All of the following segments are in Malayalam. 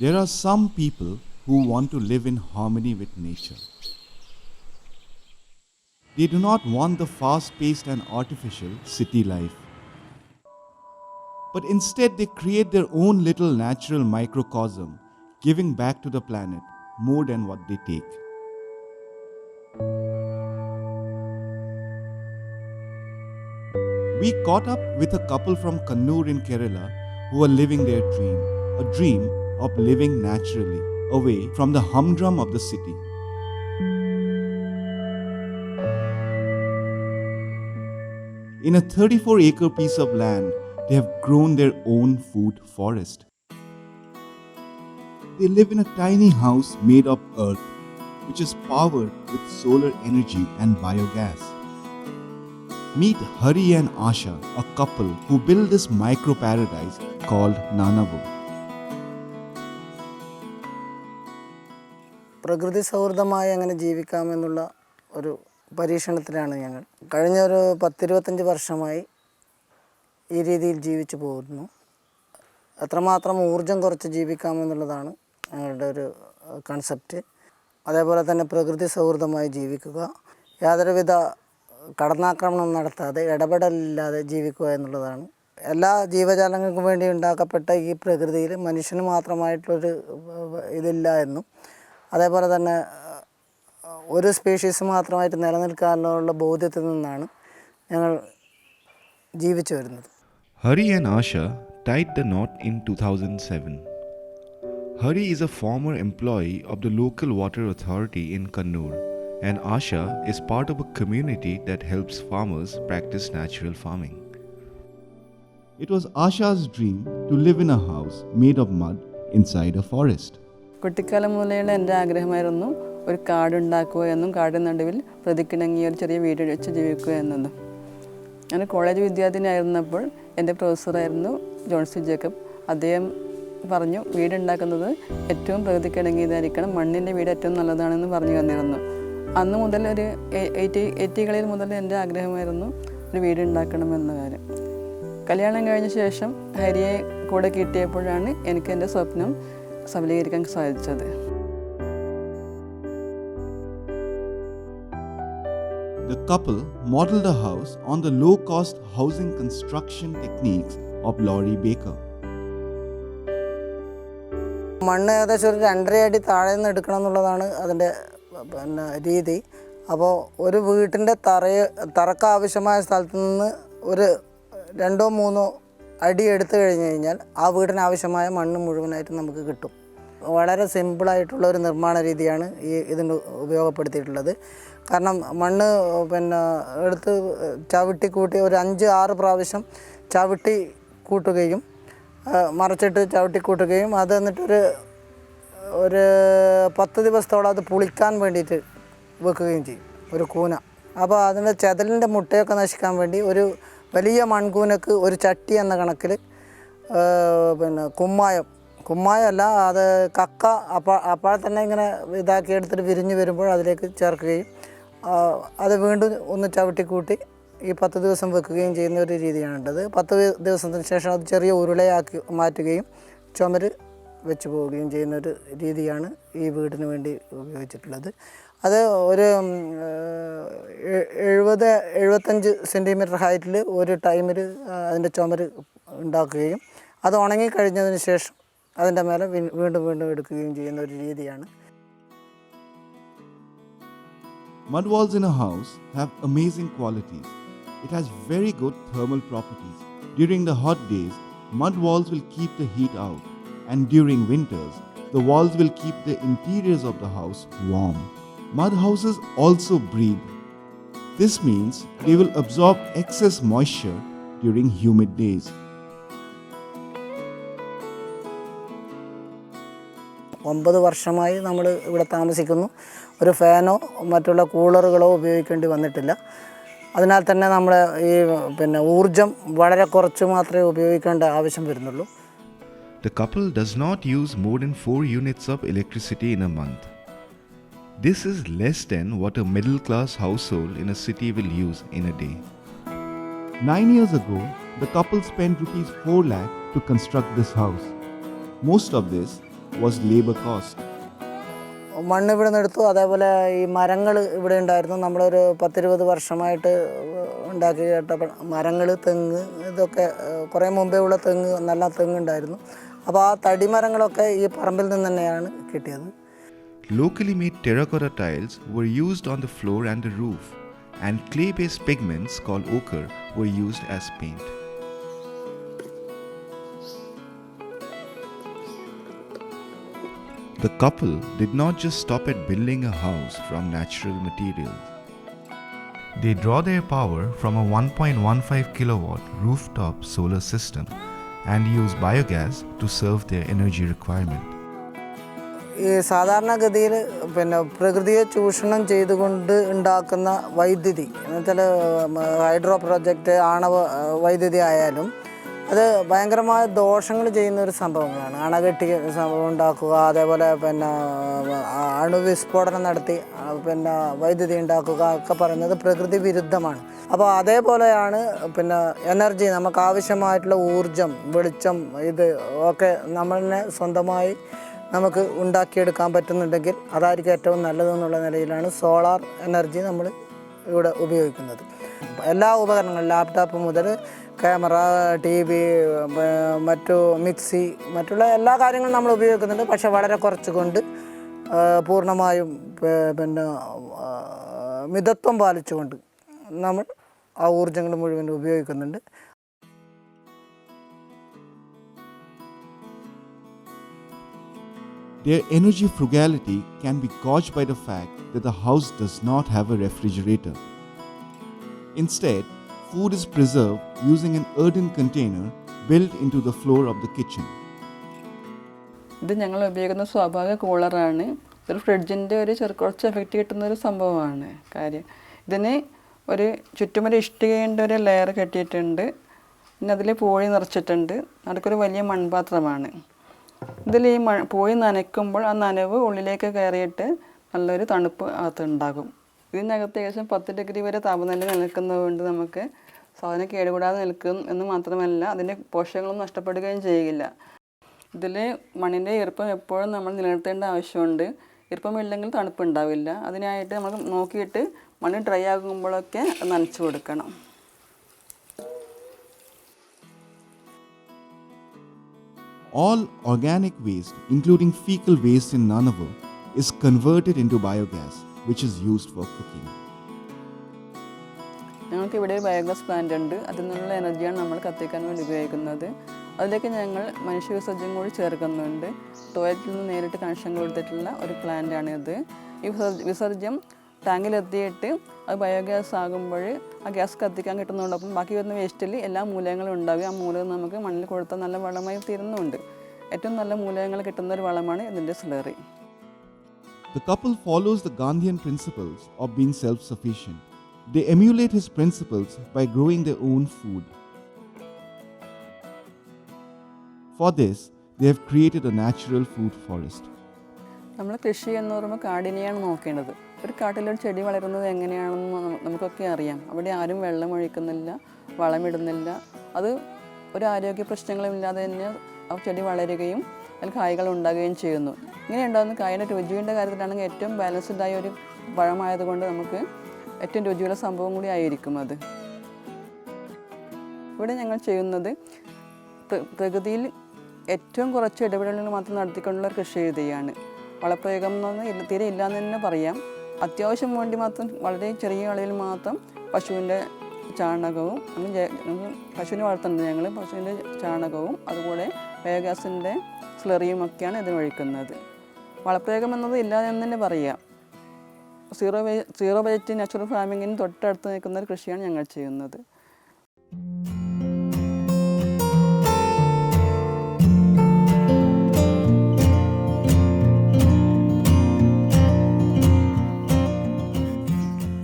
There are some people who want to live in harmony with nature. They do not want the fast-paced and artificial city life. But instead they create their own little natural microcosm, giving back to the planet more than what they take. We caught up with a couple from Kannur in Kerala who are living their dream, a dream of living naturally, away from the humdrum of the city. In a 34-acre piece of land, they have grown their own food forest. They live in a tiny house made of earth, which is powered with solar energy and biogas. Meet Hari and Asha, a couple who built this micro-paradise called Nanavu. പ്രകൃതി സൗഹൃദമായി എങ്ങനെ ജീവിക്കാമെന്നുള്ള ഒരു പരീക്ഷണത്തിലാണ് ഞങ്ങൾ. കഴിഞ്ഞ ഒരു 10-25 വർഷമായി ഈ രീതിയിൽ ജീവിച്ചു പോകുന്നു. എത്രമാത്രം ഊർജം കുറച്ച് ജീവിക്കാമെന്നുള്ളതാണ് ഞങ്ങളുടെ ഒരു കൺസെപ്റ്റ്. അതേപോലെ തന്നെ പ്രകൃതി സൗഹൃദമായി ജീവിക്കുക, യാതൊരുവിധ കടന്നാക്രമണം നടത്താതെ ഇടപെടലില്ലാതെ ജീവിക്കുക എന്നുള്ളതാണ്. എല്ലാ ജീവജാലങ്ങൾക്കും വേണ്ടി ഉണ്ടാക്കപ്പെട്ട ഈ പ്രകൃതിയിൽ മനുഷ്യന് മാത്രമായിട്ടുള്ളൊരു ഇതില്ല എന്നും, അതേപോലെ തന്നെ ഒരു സ്പീഷീസ് മാത്രമായിട്ട് നിലനിൽക്കാനുള്ള ബോധ്യത്തിൽ നിന്നാണ് ഞങ്ങൾ ജീവിച്ചു വരുന്നത്. Hari and Asha tied the knot in 2007. Hari is a former employee of the local water authority in Kannur, and Asha is part of a community that helps farmers practice natural farming. It was Asha's dream to live in a house made of mud inside a forest. കുട്ടിക്കാലം മുതലുള്ള എൻ്റെ ആഗ്രഹമായിരുന്നു ഒരു കാടുണ്ടാക്കുക എന്നും കാടിന് നടുവിൽ പ്രതിക്കിണങ്ങിയ ഒരു ചെറിയ വീട് വെച്ച് ജീവിക്കുക എന്നതും. ഞാൻ കോളേജ് വിദ്യാർത്ഥിനിയായിരുന്നപ്പോൾ എൻ്റെ പ്രൊഫസറായിരുന്നു ജോൺസി ജേക്കബ്. അദ്ദേഹം പറഞ്ഞു, വീടുണ്ടാക്കുന്നത് ഏറ്റവും പ്രകൃതിക്കിണങ്ങിയതായിരിക്കണം, മണ്ണിൻ്റെ വീട് ഏറ്റവും നല്ലതാണെന്ന് പറഞ്ഞു വന്നിരുന്നു. അന്ന് മുതൽ ഒരു 80കളിൽ മുതൽ എൻ്റെ ആഗ്രഹമായിരുന്നു ഒരു വീടുണ്ടാക്കണമെന്ന കാര്യം. കല്യാണം കഴിഞ്ഞ ശേഷം ഹരിയെ കൂടെ കിട്ടിയപ്പോഴാണ് എനിക്ക് എൻ്റെ സ്വപ്നം സഫലീകരിക്കാൻ സാധിച്ചത്. The couple modeled a house on the low-cost housing construction techniques of Laurie Baker. മണ്ണ് ഏകദേശം ഒരു 2.5 അടി താഴെ നിന്ന് എടുക്കണം എന്നുള്ളതാണ് അതിൻ്റെ രീതി. അപ്പോൾ ഒരു വീട്ടിൻ്റെ തറക്കാവശ്യമായ സ്ഥലത്ത് നിന്ന് ഒരു 2-3 അടി എടുത്തു കഴിഞ്ഞ് കഴിഞ്ഞാൽ ആ വീടിന് ആവശ്യമായ മണ്ണ് മുഴുവനായിട്ട് നമുക്ക് കിട്ടും. വളരെ സിമ്പിളായിട്ടുള്ള ഒരു നിർമ്മാണ രീതിയാണ് ഇതിന് ഉപയോഗപ്പെടുത്തിയിട്ടുള്ളത്. കാരണം മണ്ണ് എടുത്ത് ചവിട്ടി കൂട്ടി ഒരു 5-6 പ്രാവശ്യം ചവിട്ടി കൂട്ടുകയും മറച്ചിട്ട് ചവിട്ടി കൂട്ടുകയും അത് എന്നിട്ടൊരു 10 ദിവസത്തോളം അത് പുളിക്കാൻ വേണ്ടിയിട്ട് വെക്കുകയും ചെയ്യും, ഒരു കൂന. അപ്പോൾ അതിൻ്റെ ചെതലിൻ്റെ മുട്ടയൊക്കെ നശിക്കാൻ വേണ്ടി ഒരു വലിയ മൺകൂനക്ക് ഒരു ചട്ടി എന്ന കണക്കിൽ കുമ്മായമല്ല, അത് കക്ക അപ്പോൾ തന്നെ ഇങ്ങനെ ഇതാക്കി എടുത്തിട്ട് വിരിഞ്ഞ് വരുമ്പോൾ അതിലേക്ക് ചേർക്കുകയും അത് വീണ്ടും ഒന്ന് ചവിട്ടിക്കൂട്ടി ഈ 10 ദിവസം വെക്കുകയും ചെയ്യുന്ന ഒരു രീതിയാണുള്ളത്. 10 ദിവസത്തിന് ശേഷം അത് ചെറിയ ഉരുളയാക്കി മാറ്റുകയും ചുമര് വെച്ച് പോവുകയും ചെയ്യുന്നൊരു രീതിയാണ് ഈ വീടിന് വേണ്ടി ഉപയോഗിച്ചിട്ടുള്ളത്. അത് ഒരു 70-75 സെൻറ്റിമീറ്റർ ഹൈറ്റിൽ ഒരു ടൈമിൽ അതിൻ്റെ ചുമര് ഉണ്ടാക്കുകയും അത് ഉണങ്ങിക്കഴിഞ്ഞതിന് ശേഷം അതിൻ്റെ മേലെ വീണ്ടും എടുക്കുകയും ചെയ്യുന്ന ഒരു രീതിയാണ്. Mud walls in a house have amazing qualities. It has very good thermal properties. During the hot days, mud walls will keep the heat out, and during winters, the walls will keep the interiors of the house warm. Mud houses also breathe. This means they will absorb excess moisture during humid days. 9 വർഷമായി നമ്മൾ ഇവിടെ താമസിക്കുന്നു. ഒരു ഫാനോ മറ്റുള്ള കൂളറുകളോ ഉപയോഗിക്കേണ്ടി വന്നിട്ടില്ല. അതിനാൽ തന്നെ നമ്മൾ ഈ ഊർജം വളരെ കുറച്ച് മാത്രമേ ഉപയോഗിക്കേണ്ട ആവശ്യം വരുന്നുള്ളൂ. The couple does not use more than 4 units of electricity in a month. This is less than what a middle-class household in a city will use in a day. 9 years ago, the couple spent ₹4 lakh to construct this house. Most of this was labor cost. മണ്ണ് ഇവിടെ നിന്ന് എടുത്തു. അതേപോലെ ഈ മരങ്ങൾ ഇവിടെ ഉണ്ടായിരുന്നു. നമ്മളൊരു 10-20 വർഷമായിട്ട് ഉണ്ടാക്കി കേട്ട മരങ്ങൾ, തെങ്ങ്, ഇതൊക്കെ കുറേ മുമ്പേ ഉള്ള നല്ല തെങ്ങുണ്ടായിരുന്നു. അപ്പോൾ ആ തടിമരങ്ങളൊക്കെ ഈ പറമ്പിൽ നിന്ന് തന്നെയാണ് കിട്ടിയത്. Locally made terracotta tiles were used on the floor and the roof, and clay-based pigments called ochre were used as paint. The couple did not just stop at building a house from natural materials. They draw their power from a 1.15 kilowatt rooftop solar system and use biogas to serve their energy requirement. ഈ സാധാരണഗതിയിൽ പ്രകൃതിയെ ചൂഷണം ചെയ്തുകൊണ്ട് ഉണ്ടാക്കുന്ന വൈദ്യുതി എന്നുവെച്ചാൽ ഹൈഡ്രോ പ്രൊജക്റ്റ്, ആണവ വൈദ്യുതി ആയാലും അത് ഭയങ്കരമായ ദോഷങ്ങൾ ചെയ്യുന്ന ഒരു സംഭവങ്ങളാണ്. അണകെട്ടി സംഭവം ഉണ്ടാക്കുക, അതേപോലെ അണുവിസ്ഫോടനം നടത്തി വൈദ്യുതി ഉണ്ടാക്കുക ഒക്കെ പറയുന്നത് പ്രകൃതി വിരുദ്ധമാണ്. അപ്പോൾ അതേപോലെയാണ് എനർജി, നമുക്ക് ആവശ്യമായിട്ടുള്ള ഊർജം, വെളിച്ചം, ഇത് ഒക്കെ നമ്മളെ സ്വന്തമായി നമുക്ക് ഉണ്ടാക്കിയെടുക്കാൻ പറ്റുന്നുണ്ടെങ്കിൽ അതായിരിക്കും ഏറ്റവും നല്ലതെന്നുള്ള നിലയിലാണ് സോളാർ എനർജി നമ്മൾ ഇവിടെ ഉപയോഗിക്കുന്നത്. എല്ലാ ഉപകരണങ്ങളും, ലാപ്ടോപ്പ് മുതൽ ക്യാമറ, TV, മറ്റു മിക്സി, മറ്റുള്ള എല്ലാ കാര്യങ്ങളും നമ്മൾ ഉപയോഗിക്കുന്നുണ്ട്. പക്ഷേ വളരെ കുറച്ചുകൊണ്ട് പൂർണ്ണമായും മിതത്വം പാലിച്ചുകൊണ്ട് നമ്മൾ ആ ഊർജ്ജങ്ങൾ മുഴുവൻ ഉപയോഗിക്കുന്നുണ്ട്. Their energy frugality can be gauged by the fact that the house does not have a refrigerator. Instead, food is preserved using an earthen container built into the floor of the kitchen. ഇത് ഞങ്ങൾ ഉപയോഗിക്കുന്ന സ്വാഭാവിക കൂളറാണ്. ഒരു ഫ്രിഡ്ജിൻ്റെ കുറച്ച് എഫക്റ്റ് കിട്ടുന്നൊരു സംഭവമാണ് കാര്യം. ഇതിന് ചുറ്റുമൊരു ഇഷ്ടികേണ്ട ഒരു ലെയർ കെട്ടിയിട്ടുണ്ട്. പിന്നെ അതിൽ പൂഴി നിറച്ചിട്ടുണ്ട്. നടുക്കൊരു വലിയ മൺപാത്രമാണ്. ഇതിൽ ഈ പൂഴി നനയ്ക്കുമ്പോൾ ആ നനവ് ഉള്ളിലേക്ക് കയറിയിട്ട് നല്ലൊരു തണുപ്പ് അകത്തുണ്ടാകും. ഇതിനകത്ത് ഏകദേശം 10 ഡിഗ്രി വരെ താപനില നിൽക്കുന്നതുകൊണ്ട് നമുക്ക് സാധനം കേടുകൂടാതെ നിൽക്കും എന്ന് മാത്രമല്ല അതിൻ്റെ പോഷകങ്ങളൊന്നും നഷ്ടപ്പെടുകയും ചെയ്യില്ല. ഇതിൽ മണ്ണിൻ്റെ ഈർപ്പം എപ്പോഴും നമ്മൾ നിലനിർത്തേണ്ട ആവശ്യമുണ്ട്. ഈർപ്പമില്ലെങ്കിൽ തണുപ്പുണ്ടാവില്ല. അതിനായിട്ട് നമ്മൾ നോക്കിയിട്ട് മണ്ണ് ഡ്രൈ ആകുമ്പോഴൊക്കെ നനച്ചു കൊടുക്കണം. All organic waste, including fecal waste in Nanavu, is converted into biogas, which is used for cooking. ഞങ്ങൾക്ക് ഇവിടെ ബയോഗ്യാസ് പ്ലാന്റ് ഉണ്ട്. അതിൽ നിന്നുള്ള എനർജിയാണ് നമ്മൾ കത്തിക്കാൻ വേണ്ടി ഉപയോഗിക്കുന്നത്. അതിലേക്ക് ഞങ്ങൾ മനുഷ്യവിസർജ്യം കൂടി ചേർക്കുന്നുണ്ട്. ടോയ്ലറ്റിൽ നിന്ന് നേരിട്ട് കണക്ഷൻ കൊടുത്തിട്ടുള്ള ഒരു പ്ലാന്റാണിത്. ഈ വിസർജ്യം ടാങ്കിലെത്തിയിട്ട് അത് ബയോഗ്യാസ് ആകുമ്പോൾ ആ ഗ്യാസ് കത്തിക്കാൻ കിട്ടുന്നതോടൊപ്പം ബാക്കി വരുന്ന വേസ്റ്റിൽ എല്ലാ മൂലകങ്ങളും ഉണ്ടാവുകയും ആ മൂലകം നമുക്ക് മണ്ണിൽ കൊടുത്താൽ നല്ല വളമായി തീരുന്നുണ്ട്. ഏറ്റവും നല്ല മൂലകങ്ങൾ കിട്ടുന്ന ഒരു വളമാണ് ഇതിൻ്റെ slurry. The couple follows the Gandhian principles of being self-sufficient. They emulate his principles by growing their own food. For this, they have created a natural food forest. നമ്മൾ കൃഷി എന്ന് പറയുമ്പോൾ കാടിനെയാണ് നോക്കേണ്ടത്. ഒരു കാട്ടിലൊരു ചെടി വളരുന്നത് എങ്ങനെയാണെന്ന് നമുക്കൊക്കെ അറിയാം. അവിടെ ആരും വെള്ളം ഒഴിക്കുന്നില്ല, വളമിടുന്നില്ല. അത് ഒരു ആരോഗ്യ പ്രശ്നങ്ങളുമില്ലാതെ തന്നെ ആ ചെടി വളരുകയും അതിൽ കായ്കൾ ഉണ്ടാകുകയും ചെയ്യുന്നു. ഇങ്ങനെ ഉണ്ടാകുന്ന കായുടെ രുചിയുടെ കാര്യത്തിലാണെങ്കിൽ ഏറ്റവും ബാലൻസ്ഡായ ഒരു പഴമായതുകൊണ്ട് നമുക്ക് ഏറ്റവും രുചിയുള്ള സംഭവം കൂടി ആയിരിക്കും അത്. ഇവിടെ ഞങ്ങൾ ചെയ്യുന്നത് പ്രകൃതിയിൽ ഏറ്റവും കുറച്ച് ഇടപെടലുകൾ മാത്രം നടത്തിക്കൊണ്ടുള്ള കൃഷി രീതിയാണ്. വളപ്രയോഗം എന്ന് തീരെ ഇല്ലയെന്ന് തന്നെ പറയാം. അത്യാവശ്യം വേണ്ടി മാത്രം വളരെ ചെറിയ അളവിൽ മാത്രം പശുവിൻ്റെ ചാണകവും, പശുവിനെ വളർത്തുന്നുണ്ട് ഞങ്ങൾ, പശുവിൻ്റെ ചാണകവും അതുപോലെ ബയോഗ്യാസിൻ്റെ സ്ലറിയും ഒക്കെയാണ് ഇതിന് ഒഴിക്കുന്നത്. വളപ്രയോഗം എന്നത് ഇല്ലാതെ എന്ന് തന്നെ പറയാം. സീറോ ബജറ്റ് നാച്ചുറൽ ഫാമിങ്ങിന് തൊട്ടടുത്ത് നിൽക്കുന്ന ഒരു കൃഷിയാണ് ഞങ്ങൾ ചെയ്യുന്നത്.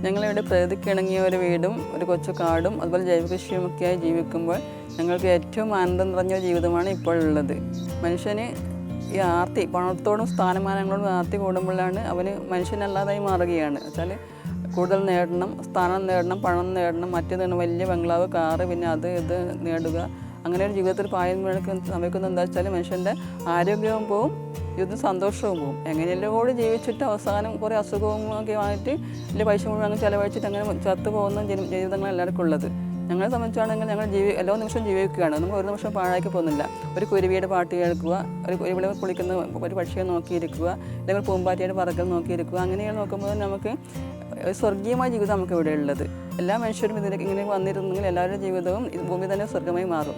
ഞങ്ങളിവിടെ പ്രകൃതിക്കിണങ്ങിയ ഒരു വീടും ഒരു കൊച്ചു കാടും അതുപോലെ ജൈവ കൃഷിയുമൊക്കെയായി ജീവിക്കുമ്പോൾ ഞങ്ങൾക്ക് ഏറ്റവും ആനന്ദം നിറഞ്ഞ ജീവിതമാണ് ഇപ്പോഴുള്ളത്. മനുഷ്യന് ഈ ആർത്തി, പണത്തോടും സ്ഥാനമാനങ്ങളോടും ആർത്തി കൂടുമ്പോഴാണ് അവന് മനുഷ്യനല്ലാതായി മാറുകയാണ്. വെച്ചാൽ കൂടുതൽ നേടണം, സ്ഥാനം നേടണം, പണം നേടണം, മറ്റേതാണ് വലിയ ബംഗ്ലാവ്, കാറ്, പിന്നെ അത് ഇത് നേടുക. അങ്ങനെ ഒരു ജീവിതത്തിൽ പായം സംഭവിക്കുന്നത് എന്താ വെച്ചാൽ മനുഷ്യൻ്റെ ആരോഗ്യവും പോവും, ജീവിതത്തിന് സന്തോഷവും പോകും. എങ്ങനെയെല്ലാം കൂടി ജീവിച്ചിട്ട് അവസാനം കുറേ അസുഖവും ഒക്കെ ആയിട്ട് വലിയ പൈസ മുഴുവൻ അങ്ങ് ചിലവഴിച്ചിട്ട് അങ്ങനെ ചത്തു പോകുന്ന ജീവിതങ്ങൾ എല്ലാവർക്കും ഉള്ളത്. ഞങ്ങളെ സംബന്ധിച്ചാണെങ്കിൽ ഞങ്ങൾ എല്ലാ നിമിഷവും ജീവിക്കുകയാണ്. നമ്മൾ ഒരു നിമിഷം പാഴാക്കി പോകുന്നില്ല. ഒരു കുരുവിയുടെ പാട്ട് കേൾക്കുക, ഇവിടെ കുളിക്കുന്ന ഒരു പക്ഷിയെ നോക്കിയിരിക്കുക, അല്ലെങ്കിൽ പൂമ്പാറ്റയുടെ പറക്കൽ നോക്കിയിരിക്കുക, അങ്ങനെയാണ് നോക്കുമ്പോൾ നമുക്ക് സ്വർഗീയമായ ജീവിതം നമുക്ക് ഇവിടെ ഉള്ളത്. എല്ലാ മനുഷ്യരും ഇതിലേക്ക് ഇങ്ങനെ വന്നിരുന്നെങ്കിൽ എല്ലാവരുടെ ജീവിതവും ഭൂമി തന്നെ സ്വർഗമായി മാറും.